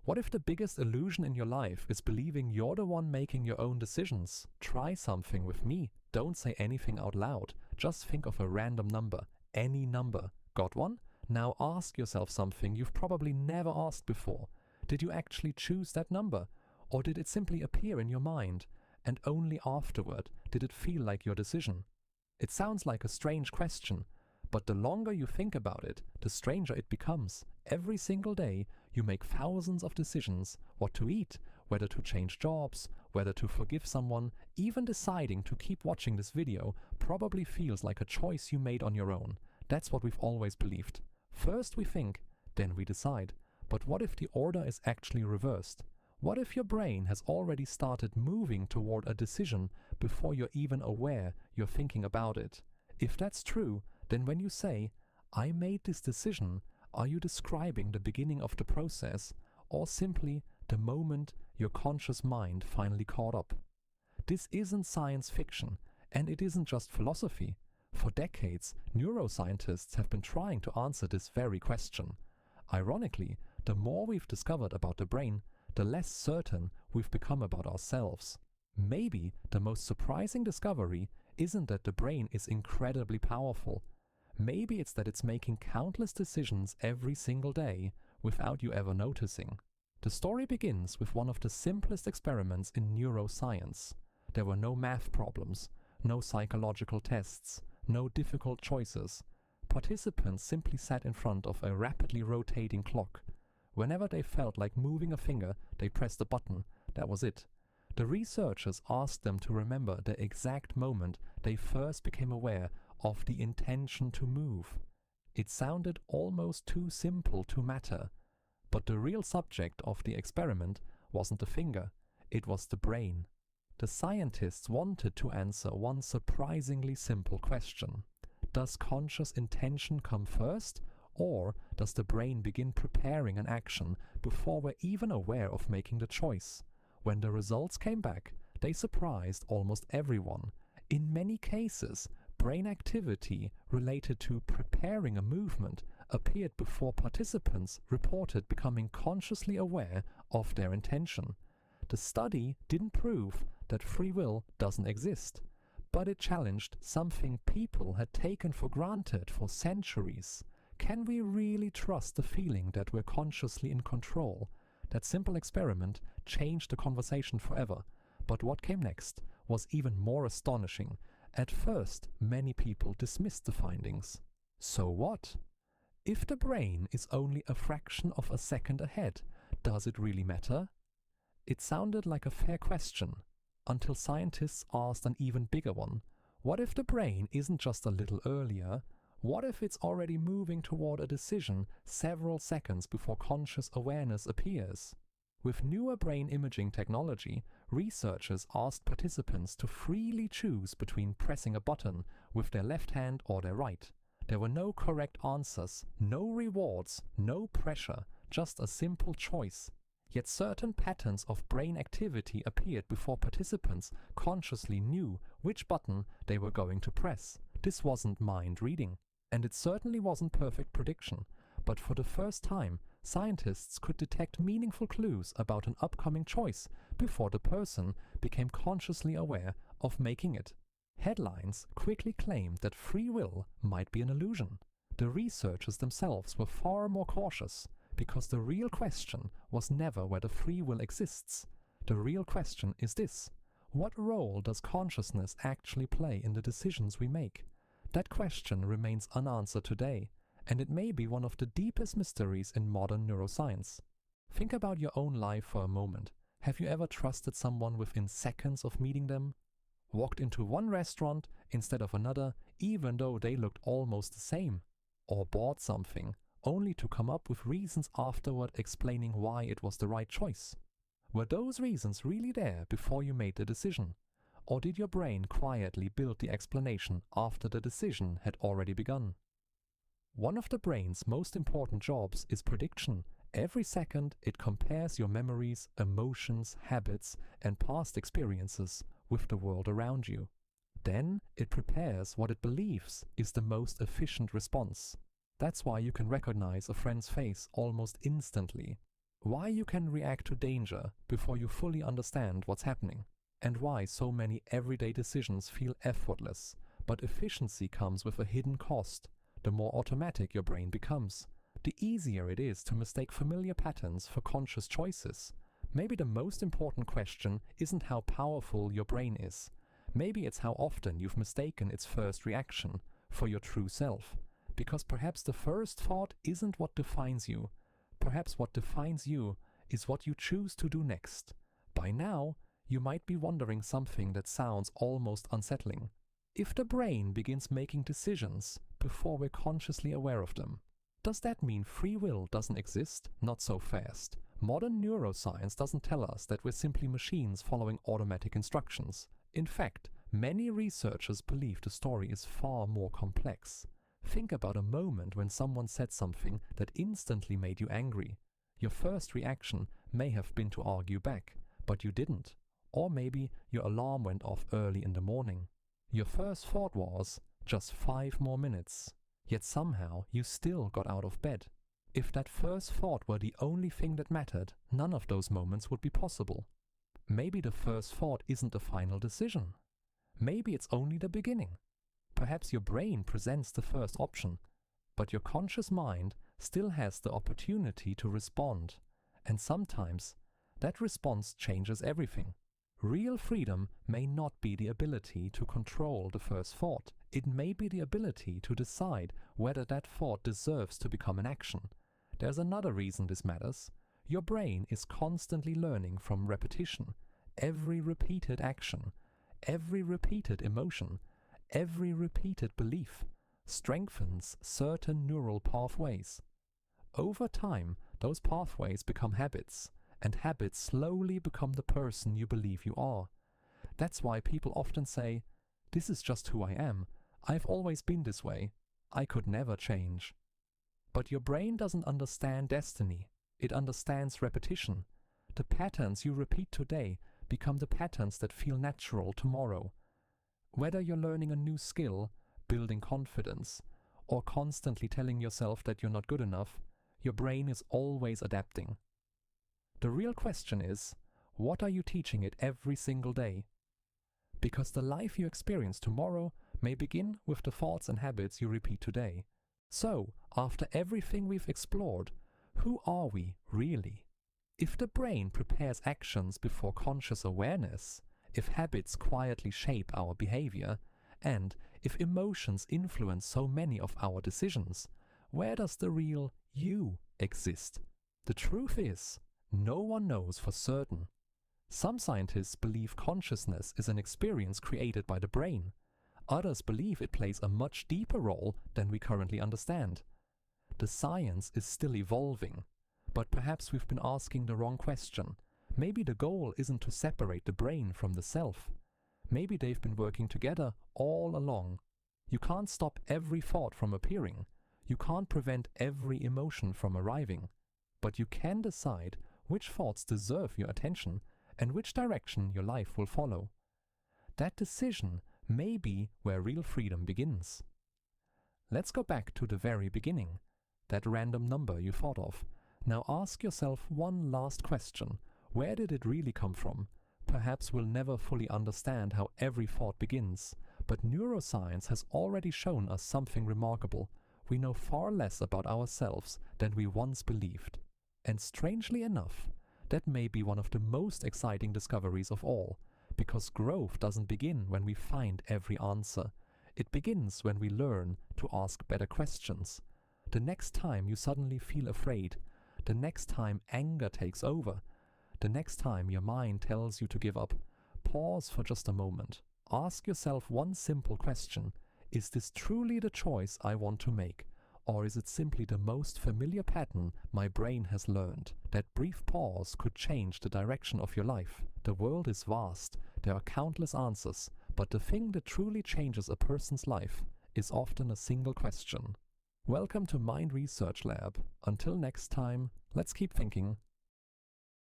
What if the biggest illusion in your life is believing you're the one making your own decisions? Try something with me. Don't say anything out loud. Just think of a random number. Any number. Got one? Now ask yourself something you've probably never asked before. Did you actually choose that number? Or did it simply appear in your mind? And only afterward did it feel like your decision? It sounds like a strange question, but the longer you think about it, the stranger it becomes. Every single day, you make thousands of decisions: what to eat, whether to change jobs, whether to forgive someone. Even deciding to keep watching this video probably feels like a choice you made on your own. That's what we've always believed. First we think, then we decide. But what if the order is actually reversed? What if your brain has already started moving toward a decision before you're even aware you're thinking about it? If that's true, then when you say, "I made this decision," are you describing the beginning of the process, or simply the moment your conscious mind finally caught up? This isn't science fiction, and it isn't just philosophy. For decades, neuroscientists have been trying to answer this very question. Ironically, the more we've discovered about the brain, the less certain we've become about ourselves. Maybe the most surprising discovery isn't that the brain is incredibly powerful. Maybe it's that it's making countless decisions every single day without you ever noticing. The story begins with one of the simplest experiments in neuroscience. There were no math problems, no psychological tests, no difficult choices. Participants simply sat in front of a rapidly rotating clock. Whenever they felt like moving a finger, they pressed a button. That was it. The researchers asked them to remember the exact moment they first became aware of the intention to move. It sounded almost too simple to matter. But the real subject of the experiment wasn't the finger, it was the brain. The scientists wanted to answer one surprisingly simple question. Does conscious intention come first, or does the brain begin preparing an action before we're even aware of making the choice? When the results came back, they surprised almost everyone. In many cases, brain activity related to preparing a movement appeared before participants reported becoming consciously aware of their intention. The study didn't prove that free will doesn't exist, but it challenged something people had taken for granted for centuries. Can we really trust the feeling that we're consciously in control? That simple experiment changed the conversation forever, but what came next was even more astonishing. At first, many people dismissed the findings. So what? If the brain is only a fraction of a second ahead, does it really matter? It sounded like a fair question, until scientists asked an even bigger one. What if the brain isn't just a little earlier? What if it's already moving toward a decision several seconds before conscious awareness appears? With newer brain imaging technology, researchers asked participants to freely choose between pressing a button with their left hand or their right. There were no correct answers, no rewards, no pressure, just a simple choice. Yet certain patterns of brain activity appeared before participants consciously knew which button they were going to press. This wasn't mind reading, and it certainly wasn't perfect prediction, but for the first time, scientists could detect meaningful clues about an upcoming choice before the person became consciously aware of making it. Headlines quickly claimed that free will might be an illusion. The researchers themselves were far more cautious, because the real question was never whether free will exists. The real question is this: what role does consciousness actually play in the decisions we make? That question remains unanswered today, and it may be one of the deepest mysteries in modern neuroscience. Think about your own life for a moment. Have you ever trusted someone within seconds of meeting them? Walked into one restaurant instead of another, even though they looked almost the same? Or bought something, only to come up with reasons afterward explaining why it was the right choice? Were those reasons really there before you made the decision? Or did your brain quietly build the explanation after the decision had already begun? One of the brain's most important jobs is prediction. Every second, it compares your memories, emotions, habits, and past experiences with the world around you. Then, it prepares what it believes is the most efficient response. That's why you can recognize a friend's face almost instantly. Why you can react to danger before you fully understand what's happening, and why so many everyday decisions feel effortless, but efficiency comes with a hidden cost. The more automatic your brain becomes, the easier it is to mistake familiar patterns for conscious choices. Maybe the most important question isn't how powerful your brain is. Maybe it's how often you've mistaken its first reaction for your true self. Because perhaps the first thought isn't what defines you. Perhaps what defines you is what you choose to do next. By now, you might be wondering something that sounds almost unsettling. If the brain begins making decisions before we're consciously aware of them, does that mean free will doesn't exist? Not so fast. Modern neuroscience doesn't tell us that we're simply machines following automatic instructions. In fact, many researchers believe the story is far more complex. Think about a moment when someone said something that instantly made you angry. Your first reaction may have been to argue back, but you didn't. Or maybe your alarm went off early in the morning. Your first thought was, just 5 more minutes. Yet somehow you still got out of bed. If that first thought were the only thing that mattered, none of those moments would be possible. Maybe the first thought isn't the final decision. Maybe it's only the beginning. Perhaps your brain presents the first option, but your conscious mind still has the opportunity to respond. And sometimes that response changes everything. Real freedom may not be the ability to control the first thought. It may be the ability to decide whether that thought deserves to become an action. There's another reason this matters. Your brain is constantly learning from repetition. Every repeated action, every repeated emotion, every repeated belief strengthens certain neural pathways. Over time, those pathways become habits, and habits slowly become the person you believe you are. That's why people often say, "This is just who I am. I've always been this way. I could never change." But your brain doesn't understand destiny. It understands repetition. The patterns you repeat today become the patterns that feel natural tomorrow. Whether you're learning a new skill, building confidence, or constantly telling yourself that you're not good enough, your brain is always adapting. The real question is, what are you teaching it every single day? Because the life you experience tomorrow may begin with the thoughts and habits you repeat today. So, after everything we've explored, who are we really? If the brain prepares actions before conscious awareness, if habits quietly shape our behavior, and if emotions influence so many of our decisions, where does the real you exist? The truth is, no one knows for certain. Some scientists believe consciousness is an experience created by the brain. Others believe it plays a much deeper role than we currently understand. The science is still evolving, but perhaps we've been asking the wrong question. Maybe the goal isn't to separate the brain from the self. Maybe they've been working together all along. You can't stop every thought from appearing. You can't prevent every emotion from arriving. But you can decide which thoughts deserve your attention and which direction your life will follow. That decision may be where real freedom begins. Let's go back to the very beginning, that random number you thought of. Now ask yourself one last question. Where did it really come from? Perhaps we'll never fully understand how every thought begins, but neuroscience has already shown us something remarkable. We know far less about ourselves than we once believed. And strangely enough, that may be one of the most exciting discoveries of all, because growth doesn't begin when we find every answer. It begins when we learn to ask better questions. The next time you suddenly feel afraid, the next time anger takes over, the next time your mind tells you to give up, pause for just a moment. Ask yourself one simple question. Is this truly the choice I want to make? Or is it simply the most familiar pattern my brain has learned? That brief pause could change the direction of your life. The world is vast. There are countless answers. But the thing that truly changes a person's life is often a single question. Welcome to Mind Research Lab. Until next time, let's keep thinking.